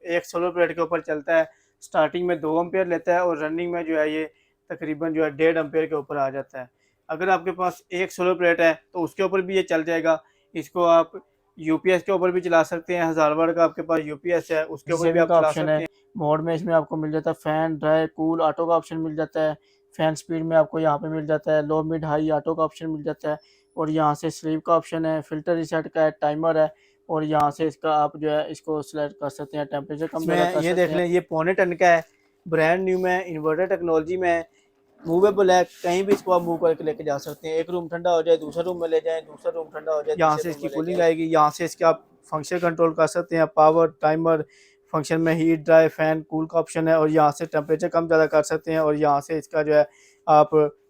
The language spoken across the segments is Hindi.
एक सोलर प्लेट के ऊपर चलता है। स्टार्टिंग में 2 एम्पेयर लेता है और रनिंग में जो है ये तकरीबन जो है 1.5 एम्पेयर के ऊपर आ जाता है। अगर आपके पास एक सोलर प्लेट है तो उसके ऊपर भी ये चल जाएगा। इसको आप यूपीएस के ऊपर भी चला सकते हैं। 1000 वाट का आपके पास यूपीएस है, उसके ऊपर भी आप चला सकते हैं। मोड में इसमें आपको मिल जाता है फैन, ड्राई, कूल, ऑटो का ऑप्शन मिल जाता है। फैन स्पीड में आपको यहाँ पे मिल जाता है लो, मिड, हाई, ऑटो का ऑप्शन मिल जाता है। और यहाँ से स्लीप का ऑप्शन है, फिल्टर रिसेट का है, टाइमर है। और यहाँ से इसका आप जो है इसको सिलेक्ट कर सकते हैं, टेम्परेचर कम ज़्यादा कर सकते हैं। ये देख लें, ये पौने टन का है, ब्रांड न्यू में, इन्वर्टर टेक्नोलॉजी में है, मूवेबल है। कहीं भी इसको आप मूव करके लेके जा सकते हैं। एक रूम ठंडा हो जाए दूसरे रूम में ले जाएं, दूसरा रूम ठंडा हो जाए यहाँ से इसकी कूलिंग आएगी। यहाँ से इसके आप फंक्शन कंट्रोल कर सकते हैं, पावर, टाइमर, फंक्शन में हीट, ड्राई, फैन, कूल का ऑप्शन है। और यहाँ से टेम्परेचर कम ज़्यादा कर सकते हैं। और यहाँ से इसका जो है आप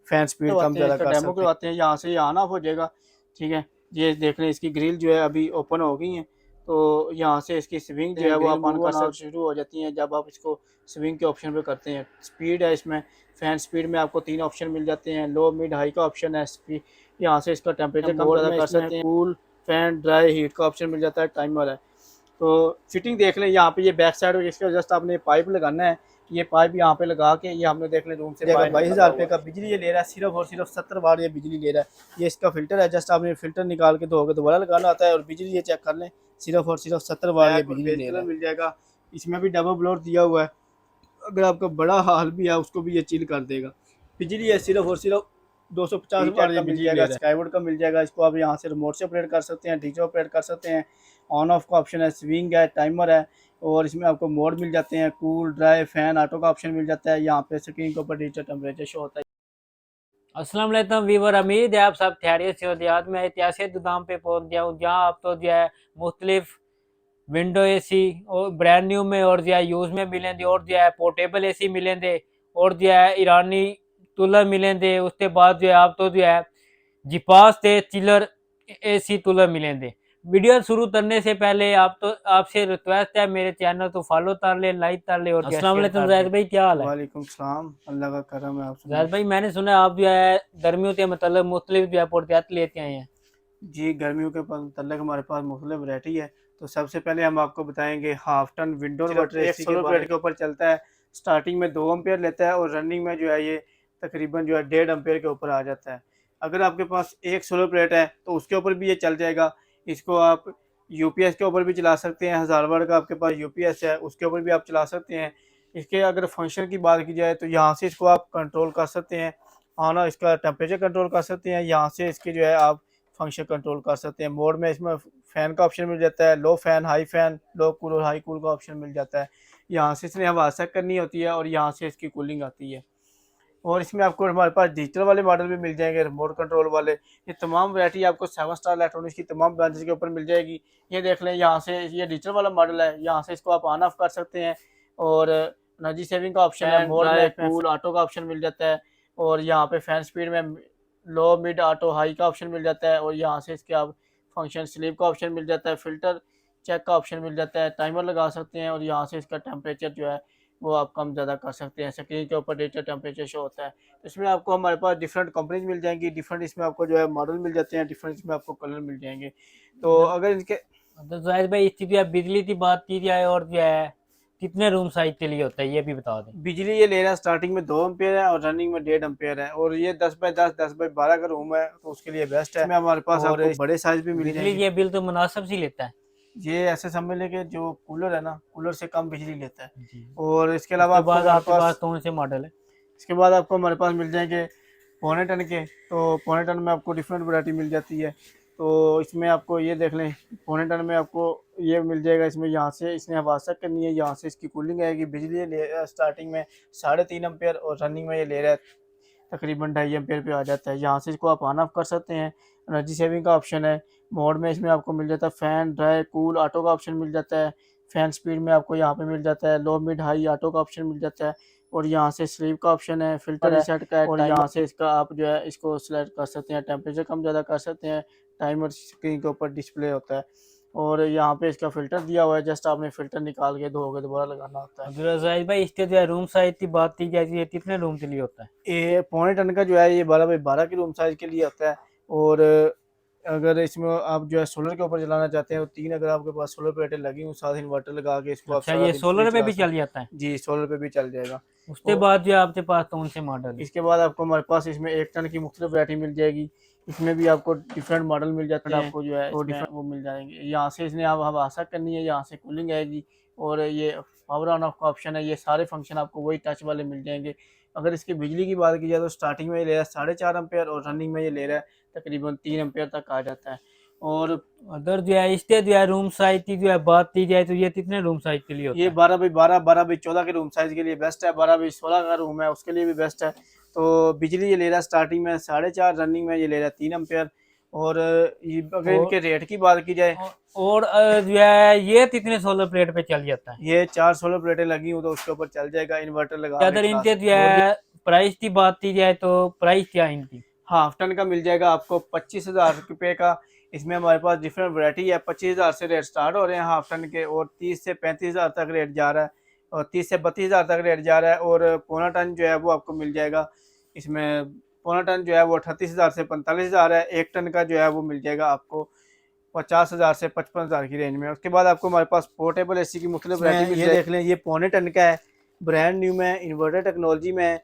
फैन स्पीड कम ज़्यादा कर सकते हैं। डेमो करवाते हैं, यहाँ से ये ऑन ऑफ हो जाएगा। ठीक है, ये देख लें, इसकी ग्रिल जो है अभी ओपन हो गई है। तो यहाँ से इसकी स्विंग जो है वो आप ऑन कर सकते शुरू हो जाती है जब आप इसको स्विंग के ऑप्शन पे करते हैं। स्पीड है इसमें, फैन स्पीड में आपको 3 ऑप्शन मिल जाते हैं, लो, मिड, हाई का ऑप्शन है। स्पीड यहाँ से इसका टेम्परेचर कम ज़्यादा कर सकते हैं। कूल, फैन, ड्राई, हीट का ऑप्शन मिल जाता है, टाइमर है। तो फिटिंग देख लें, यहाँ पे ये बैक साइड है, इसका जस्ट आपने पाइप लगाना है। ये पाइप यहाँ पे लगा के ये हमने देख लें रूम से 22,000 रुपये का बिजली ये ले रहा है। सिर्फ और सिर्फ 70 वाट ये बिजली ले रहा है। ये इसका फिल्टर है, जस्ट आपने फिल्टर निकाल के धोके दोबारा लगाना आता है। और बिजली ये चेक कर लें, सिर्फ और सिर्फ 70 वाट ये बिजली ले रहा है। मिल जाएगा, इसमें भी डबल ब्लोअर दिया हुआ है। अगर आपका बड़ा हाल भी है उसको भी ये चिल कर देगा। बिजली है सिर्फ और सिर्फ 250 वाट ये बिजली ले रहा है। स्काईवुड का मिल जाएगा, इसको आप यहाँ से रिमोट से ऑपरेट कर सकते हैं, डीजे ऑपरेट कर सकते हैं। ऑन ऑफ का ऑप्शन है, स्विंग है, टाइमर है। और इसमें आपको मोड मिल जाते हैं, कूल, ड्राई, फैन, ऑटो का ऑप्शन मिल जाता है। यहाँ पे स्क्रीन के ऊपर डिजिटल टेम्परेचर शो होता है। अस्सलाम वालेकुम वीवर, उम्मीद है आप सब खैरियत से होते। आज मैं ऐतिहासिक दुकान पे पहुंच गया हूँ जहाँ आप तो जो है मुख्तलिफ विंडो एसी और ब्रांड न्यू में और जो है यूज़ में मिलेंगे, और जो है पोर्टेबल एसी मिलेंगे, और जो है ईरानी कूलर मिलेंगे। उसके बाद जो है आप तो जो है जिपास से चिलर एसी कूलर मिलेंगे। वीडियो शुरू करने से पहले आपसे रिक्वेस्ट है, मेरे चैनल को फॉलो कर ले, लाइक कर ले। और अस्सलाम वालेकुम जाहिद भाई, क्या हाल है? वालेकुम सलाम, अल्लाह का करम है। आप जाहिद भाई, मैंने सुना आप जो है गर्मियों के मतलब मुख्तलिफ जो है पोर्टियात लेते आए हैं। जी, गर्मियों के मतलब हमारे पास मुख्तलिफ वैरायटी है। तो सबसे पहले हम आपको बताएंगे हाफ टन विंडो इन्वर्टर एक सोलर प्लेट के ऊपर चलता है। स्टार्टिंग में 2 एम्पेयर लेता है और रनिंग में जो है ये तकरीबन जो है 1.5 एम्पेयर के ऊपर आ जाता है। अगर आपके पास एक सोलर प्लेट है तो उसके ऊपर भी ये चल जाएगा। इसको आप यूपीएस के ऊपर भी चला सकते हैं। 1000 वाट का आपके पास यूपीएस है, उसके ऊपर भी आप चला सकते हैं। इसके अगर फंक्शन की बात की जाए तो यहाँ से इसको आप कंट्रोल कर सकते हैं। हाँ ना, इसका टेम्परेचर कंट्रोल कर सकते हैं। यहाँ से इसके जो है आप फंक्शन कंट्रोल कर सकते हैं। मोड में इसमें फ़ैन का ऑप्शन मिल जाता है, लो फैन, हाई फैन, लो कूल और हाई कूल का ऑप्शन मिल जाता है। यहाँ से इसने हवा सेट करनी होती है और यहाँ से इसकी कूलिंग आती है। और इसमें आपको हमारे पास डिजिटल वाले मॉडल भी मिल जाएंगे, रिमोट कंट्रोल वाले। ये तमाम वैरायटी आपको 7 स्टार इलेक्ट्रॉनिक्स की तमाम ब्रांचेस के ऊपर मिल जाएगी। ये देख लें, यहाँ से ये डिजिटल वाला मॉडल है, यहाँ से इसको आप ऑन ऑफ कर सकते हैं। और एनर्जी सेविंग का ऑप्शन है, मोड में कूल, ऑटो का ऑप्शन मिल जाता है। और यहाँ पे फैन स्पीड में लो, मिड, ऑटो, हाई का ऑप्शन मिल जाता है। और यहाँ से इसके आप फंक्शन स्लीप का ऑप्शन मिल जाता है, फिल्टर चेक का ऑप्शन मिल जाता है, टाइमर लगा सकते हैं। और यहाँ से इसका टेम्परेचर जो है वो आप कम ज़्यादा कर सकते हैं। स्क्रीन के ऊपर डिजिटल टेम्परेचर शो होता है। इसमें आपको हमारे पास डिफरेंट कंपनीज मिल जाएंगी, डिफरेंट इसमें आपको जो है मॉडल मिल जाते हैं, डिफरेंट इसमें आपको कलर मिल जाएंगे। तो अगर इनके तो जाहिद भाई, इसकी जो है बिजली की बात की जाए और जो है कितने रूम साइज के लिए होता है ये भी बता दें। बिजली ये ले रहा है स्टार्टिंग में 2 एम्पेयर है और रनिंग में 1.5 एम्पेयर है। और ये 10x10, 10x12 का रूम है तो उसके लिए बेस्ट है। इसमें हमारे पास और आपको बड़े साइज भी मिल बिजली जाएंगे। ये बिल तो मुनासिब सी लेता है। ये ऐसे समझ लें कि जो कूलर है ना, कूलर से कम बिजली लेता है। जी। और इसके अलावा उसके बाद आपके पास पास कौन से मॉडल है? इसके बाद आपको हमारे पास मिल जाएंगे पौने टन के। तो पौने टन में आपको डिफरेंट वैरायटी मिल जाती है। तो इसमें आपको ये देख लें, पौने टन में आपको ये मिल जाएगा। इसमें यहाँ से इसने हवा सेट करनी है, यहाँ से इसकी कूलिंग आएगी। बिजली ये ले स्टार्टिंग में 3.5 एम्पेयर और रनिंग में ये ले रहा है तकरीबन 2.5 एम्पेयर पे आ जाता है। यहाँ से इसको आप ऑन ऑफ कर सकते हैं। एनर्जी सेविंग का ऑप्शन है। मोड में इसमें आपको मिल जाता है फैन, ड्राई, कूल, ऑटो का ऑप्शन मिल जाता है। फैन स्पीड में आपको यहाँ पे मिल जाता है लो, मिड, हाई, ऑटो का ऑप्शन मिल जाता है। और यहाँ से स्लीप का ऑप्शन है, फिल्टर रिसेट का है। और यहाँ से इसका आप जो है इसको सिलेक्ट कर सकते हैं, टेम्परेचर कम ज़्यादा कर सकते हैं। टाइमर स्क्रीन के ऊपर डिस्प्ले होता है। और यहाँ पे इसका फिल्टर दिया हुआ है, जस्ट आपने फिल्टर निकाल के धो के दोबारा लगाना होता है। अब्दुल जाहिद भाई, इसके जो है रूम साइज की बात की जाए तो ये कितने रूम के लिए होता है? ये पौने टन का जो है ये 12x12 की रूम साइज के लिए होता है। और अगर इसमें आप जो है सोलर के ऊपर चलाना चाहते हैं तो 3 अगर आपके पास सोलर प्लेटें लगी हुई साथ इन्वर्टर लगा के इसको आप अच्छा, सारा ये दिन फ्री सोलर पे चला भी चल सकते जाता है। हैं। जी, सोलर पे भी चल जाएगा। उसके और बाद जो आपके पास कौन से मॉडल है? इसके बाद आपको हमारे पास इसमें 1 टन की मुख्तलिफ वैरायटी मिल जाएगी। इसमें भी आपको डिफरेंट मॉडल मिल जाते हैं, आपको जो है वो डिफरेंट वो मिल जाएंगे। यहाँ से इसने आप हवा करनी है, यहाँ से कूलिंग आएगी और ये पावर ऑन ऑफ का ऑप्शन है। ये सारे फंक्शन आपको वही टच वाले मिल जाएंगे। अगर इसकी बिजली की बात की जाए तो स्टार्टिंग में ये ले रहा है 4.5 एम्पेयर और रनिंग में ये ले रहा है तकरीबन 3 एम्पेयर तक आ जाता है। और अगर जो है इसके जो है रूम साइज की जो है बात की जाए तो ये कितने रूम साइज के लिए होता ये है? 12x12 12x14 के रूम साइज के लिए बेस्ट है। 12x16 का रूम है उसके लिए भी बेस्ट है। तो बिजली ये ले रहा है स्टार्टिंग में 4.5, रनिंग में ये ले रहा है 3 एम्पेयर। और अगर इनके रेट की बात की जाए और जो है ये कितने सोलर प्लेट पे चल जाता है? ये 4 सोलर प्लेटें लगी हुई तो उसके ऊपर चल जाएगा, इन्वर्टर लगा के अगर चला इनके सकते जो हैं। है प्राइस की बात की जाए तो प्राइस क्या है इनकी? हाफ टन का मिल जाएगा आपको 25,000 रुपये का। इसमें हमारे पास डिफरेंट वैरायटी है। 25,000 से रेट स्टार्ट हो रहे हैं हाफ टन के और 30 से 35,000 तक रेट जा रहा है और 30 से 32,000 तक रेट जा रहा है। और पौना टन जो है वो आपको मिल जाएगा। इसमें पौना टन जो है वो 38,000 से 45,000 है। 1 टन का जो है वो मिल जाएगा आपको 50,000 से 55,000 की रेंज में। उसके बाद आपको हमारे पास पोर्टेबल एसी की मुख्तलिफ वैरायटी मिल जाएगी। देख लें, ये पौने टन का है, ब्रांड न्यू में, इन्वर्टर टेक्नोलॉजी में,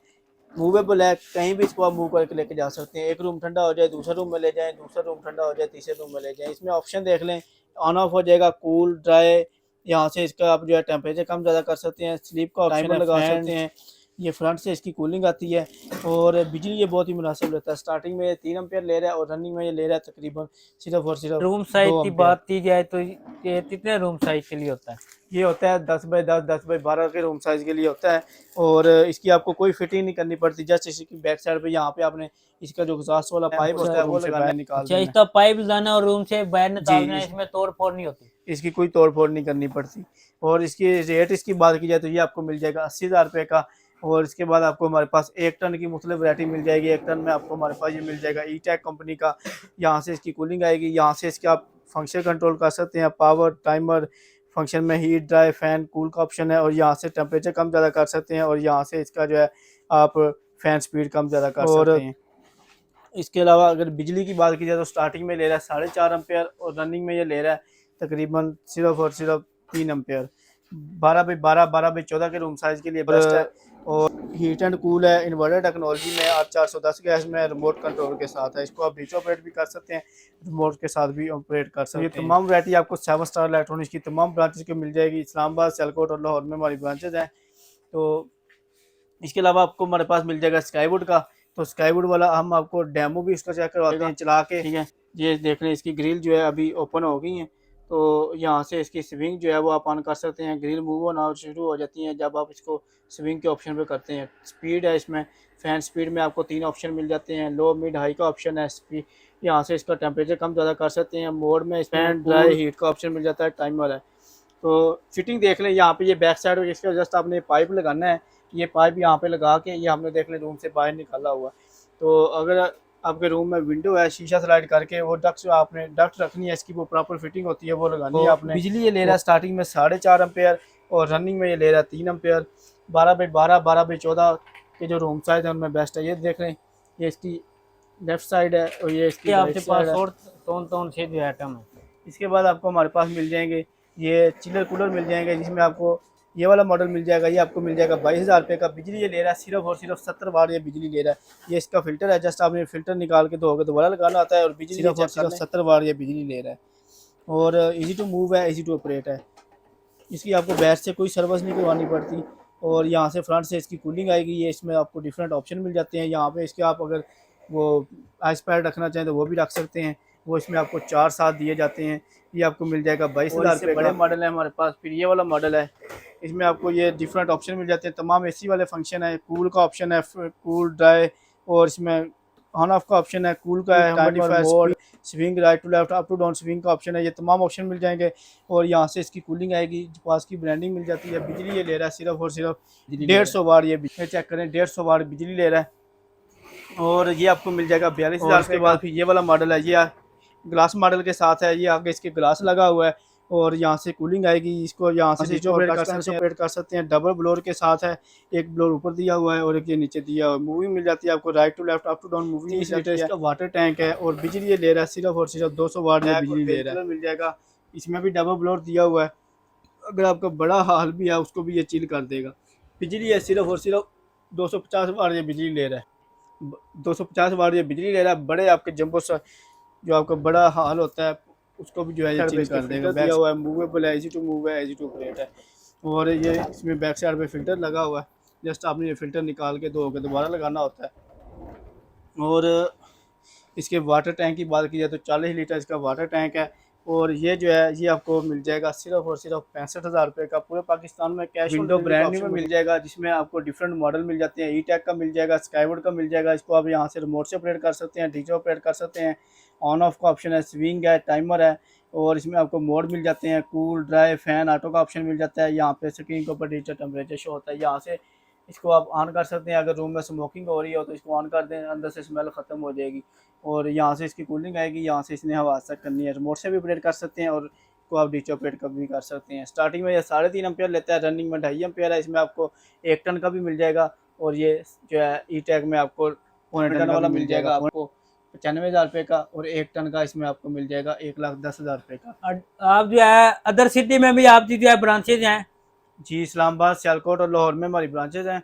मूवेबल है। कहीं भी इसको आप मूव करके लेके जा सकते हैं। एक रूम ठंडा हो जाए दूसरे रूम में ले जाएं, दूसरा रूम ठंडा हो जाए तीसरे रूम में ले जाएं। इसमें ऑप्शन देख लें, ऑन ऑफ हो जाएगा, कूल ड्राई। यहाँ से इसका आप जो है टेम्परेचर कम ज़्यादा कर सकते हैं। स्लीप का ऑप्शन लगा सकते हैं। ये फ्रंट से इसकी कूलिंग आती है और बिजली ये बहुत ही मुनासिब रहता है। स्टार्टिंग में 3 एम्पेयर ले रहा है और रनिंग में ये ले रहा है तकरीबन सिर्फ और सिर्फ रूम साइज 2 की एम्पेयर। बात की जाए तो ये कितने रूम साइज के लिए होता है? ये होता है 10x10 10x12 के रूम साइज के लिए होता है। और इसकी आपको कोई फिटिंग नहीं करनी पड़ती। जस्ट इसकी बैक साइड पे यहाँ पे आपने इसका जो एग्जॉस्ट वाला पाइप होता है वो लगाना निकाल अच्छा, देना इसका पाइप लाना और रूम से बाहर निकालना है, जी, इसमें तोड़ फोड़ नहीं होती? इसकी कोई तोड़ फोड़ नहीं करनी पड़ती। और इसकी रेट इसकी बात की जाए तो ये आपको मिल जाएगा 80,000 रुपये का। और इसके बाद आपको हमारे पास 1 टन की मुख्तलिफ वैरायटी मिल जाएगी। 1 टन में आपको हमारे पास ये मिल जाएगा ई-टेक कंपनी का। यहाँ से इसकी कूलिंग आएगी, यहाँ से इसके आप फंक्शन कंट्रोल कर सकते हैं, पावर टाइमर फंक्शन में हीट ड्राई फैन कूल का ऑप्शन है। और यहाँ से टेम्परेचर कम ज़्यादा कर सकते हैं और यहाँ से इसका जो है आप फैन स्पीड कम ज़्यादा कर सकते हैं। इसके अलावा अगर बिजली की बात की जाए तो स्टार्टिंग में ले रहा है 4.5 एम्पेयर और रनिंग में ये ले रहा है तकरीबन सिर्फ और सिर्फ 3 एम्पेयर। 12x12 12x14 के रूम साइज के लिए बेस्ट है। और हीट एंड कूल है, इन्वर्टर टेक्नोलॉजी में, 8410 गैस में, रिमोट कंट्रोल के साथ है। इसको आप नीचे ऑपरेट भी कर सकते हैं, रिमोट के साथ भी ऑपरेट कर सकते हैं। ये तमाम वैरायटी आपको 7 स्टार इलेक्ट्रॉनिक्स की तमाम ब्रांचेस के मिल जाएगी। इस्लामाबाद, सियालकोट और लाहौर में हमारी ब्रांचेज हैं। तो इसके अलावा आपको हमारे पास मिल जाएगा स्काईवुड का। तो स्काईवुड वाला हम आपको डेमो भी इसका चेक करवाते हैं चला के। ठीक है, ये देख लें, इसकी ग्रिल जो है अभी ओपन हो गई है। तो यहाँ से इसकी स्विंग जो है वो आप ऑन कर सकते हैं। ग्रिल मूव होना शुरू हो जाती है जब आप इसको स्विंग के ऑप्शन पे करते हैं। स्पीड है इसमें, फैन स्पीड में आपको 3 ऑप्शन मिल जाते हैं। लो मिड हाई का ऑप्शन है। स्पीड यहाँ से इसका टेम्परेचर कम ज़्यादा कर सकते हैं। मोड में इसमें ड्राई हीट का ऑप्शन मिल जाता है, टाइमर है। तो फिटिंग देख लें, यहाँ पे ये बैक साइड इसका जस्ट आपने पाइप लगाना है। ये पाइप यहाँ पे लगा के ये हमने देख लें रूम से बाहर निकाला हुआ। तो अगर आपके रूम में विंडो है, शीशा स्लाइड करके वो डक्ट जो आपने डक्ट रखनी है, इसकी वो प्रॉपर फिटिंग होती है, वो लगानी है आपने। बिजली ये ले रहा है स्टार्टिंग में 4.5 एम्पेयर और रनिंग में ये ले रहा है 3 एम्पेयर। 12x12 12x14 के जो रूम साइज है उनमें बेस्ट है। ये देख रहे हैं, ये इसकी लेफ्ट साइड है और ये इसकी आपके पास और कौन से जो आइटम है? इसके बाद आपको हमारे पास मिल जाएंगे ये चिलर कूलर मिल जाएंगे, जिसमें आपको ये वाला मॉडल मिल जाएगा। ये आपको मिल जाएगा 22,000 रुपये का। बिजली ये ले रहा है सिर्फ और सिर्फ 70 वाट ये बिजली ले रहा है। ये इसका फिल्टर है, जस्ट आपने फिल्टर निकाल के धोके दोबारा लगाना आता है और बिजली सिर्फ और सिर्फ 70 वाट ये बिजली ले रहा है। और इजी टू मूव है, इजी टू ऑपरेट है। इसकी आपको बैक से कोई सर्विस नहीं करवानी पड़ती। और यहाँ से फ्रंट से इसकी कूलिंग आएगी। ये इसमें आपको डिफरेंट ऑप्शन मिल जाते हैं। यहाँ पे इसके आप अगर वो आइस पैड रखना चाहें तो वो भी रख सकते हैं। वो इसमें आपको 4 साथ दिए जाते हैं। ये आपको मिल जाएगा 22,000 रुपये। बड़े मॉडल है हमारे पास। फिर ये वाला मॉडल है, इसमें आपको ये डिफरेंट ऑप्शन मिल जाते हैं। तमाम एसी वाले फंक्शन है, कूल का ऑप्शन है, कूल ड्राई, और इसमें ऑन ऑफ का ऑप्शन है, कूल का है, modifier mode, swing right to left, up to down swing का ऑप्शन है। ये तमाम ऑप्शन मिल जाएंगे। और यहाँ से इसकी कूलिंग आएगी, पास की ब्रांडिंग मिल जाती है। बिजली ये ले रहा है सिर्फ और सिर्फ 150 वाट। ये चेक करें, 150 वाट बिजली ले रहा है। और ये आपको मिल जाएगा 42,000 के बाद। फिर ये वाला मॉडल है, ये ग्लास मॉडल के साथ है। ये आगे इसके ग्लास लगा हुआ है और यहाँ से कूलिंग आएगी। इसको यहाँ से नीचे ऑपरेट कर सकते हैं। डबल ब्लोअर के साथ है, एक ब्लोअर ऊपर दिया हुआ है और एक ये नीचे दिया हुआ है। मूविंग मिल जाती है आपको, right to left up to down moving मिल जाती है। इसका वाटर टैंक है और बिजली ये ले रहा है सिर्फ और सिर्फ 200 वाट में बिजली ले रहा है। मिल जाएगा, इसमें भी डबल ब्लोअर दिया हुआ है। अगर आपका बड़ा हाल भी है उसको भी ये चिल कर देगा। बिजली है सिर्फ और सिर्फ 250 वाट ये बिजली ले रहा है। 250 वाट ये बिजली ले रहा है। बड़े आपके जंबो जो आपका बड़ा हाल होता है उसको भी जो है ये चिल कर देगा। दिया हुआ है, मूवेबल है, इजी टू मूव है, इजी टू ऑपरेट है। और ये इसमें बैक साइड पे फिल्टर लगा हुआ है, जस्ट आपने ये फिल्टर निकाल के धो के दोबारा लगाना होता है। और इसके वाटर टैंक की बात की जाए तो 40 लीटर इसका वाटर टैंक है। और ये जो है ये आपको मिल जाएगा सिर्फ और सिर्फ 65,000 रुपये का। पूरे पाकिस्तान में कैश विंडो ब्रांड न्यू में मिल जाएगा, जिसमें आपको डिफरेंट मॉडल मिल जाते हैं। ई-टेक का मिल जाएगा, स्काईवुड का मिल जाएगा। इसको आप यहाँ से रिमोट से ऑपरेट कर सकते हैं, डिजिटल ऑपरेट कर सकते हैं। ऑन ऑफ का ऑप्शन है, स्विंग है, टाइमर है। और इसमें आपको मोड मिल जाते हैं, कूल, ड्राई, फैन, ऑटो का ऑप्शन मिल जाता है। यहाँ पे स्क्रीन के ऊपर डिजिटल टेम्परेचर शो होता है। यहाँ से इसको आप ऑन कर सकते हैं। अगर रूम में स्मोकिंग हो रही हो तो इसको ऑन कर दें, अंदर से स्मेल ख़त्म हो जाएगी। और यहाँ से इसकी कूलिंग आएगी, यहाँ से इसने हवा तक करनी है। रिमोट से भी ऑपरेट कर सकते हैं और को आप डिजिटल ऑपरेट भी कर सकते हैं। स्टार्टिंग में ये 3.5 एम्पेयर लेता है, रनिंग में 2.5 एम्पेयर है। इसमें आपको 1 टन का भी मिल जाएगा और ये जो है ई-टेक में आपको 1 टन वाला मिल जाएगा आपको 95,000 रुपये का। और 1 टन का इसमें आपको मिल जाएगा 1,10,000 रुपये का। आप जो है अदर सिटी में भी आपकी जो है ब्रांचेज हैं? जी, इस्लामाबाद, सियालकोट और लाहौर में हमारी ब्रांचेज हैं।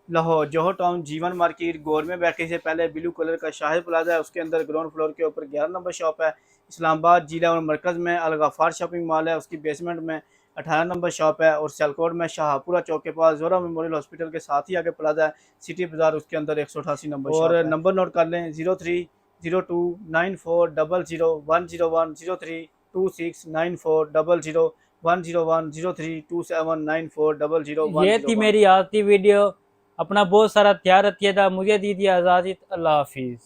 लाहौर जोहर टाउन, जीवन मार्केट, गौरमें बैकरी से पहले ब्लू कलर का शाहिद प्लाजा है, उसके अंदर ग्राउंड फ्लोर के ऊपर 11 नंबर शॉप है। इस्लामाबाद जिला और मरकज़ में अलगफार शॉपिंग मॉल है, उसकी बेसमेंट में 18 नंबर शॉप है। और सियालकोट में शाहपुरा चौक के पास जोहरा मेमोरियल हॉस्पिटल के साथ ही आगे प्लाजा है, सिटी बाजार, उसके अंदर 188 नंबर शॉप है। नंबर नोट कर लें 030294000101, 03269400010327940001। ये थी मेरी आज की वीडियो। अपना बहुत सारा ख्याल रखिएगा। मुझे दीजिए इजाज़त। अल्लाह हाफिज़।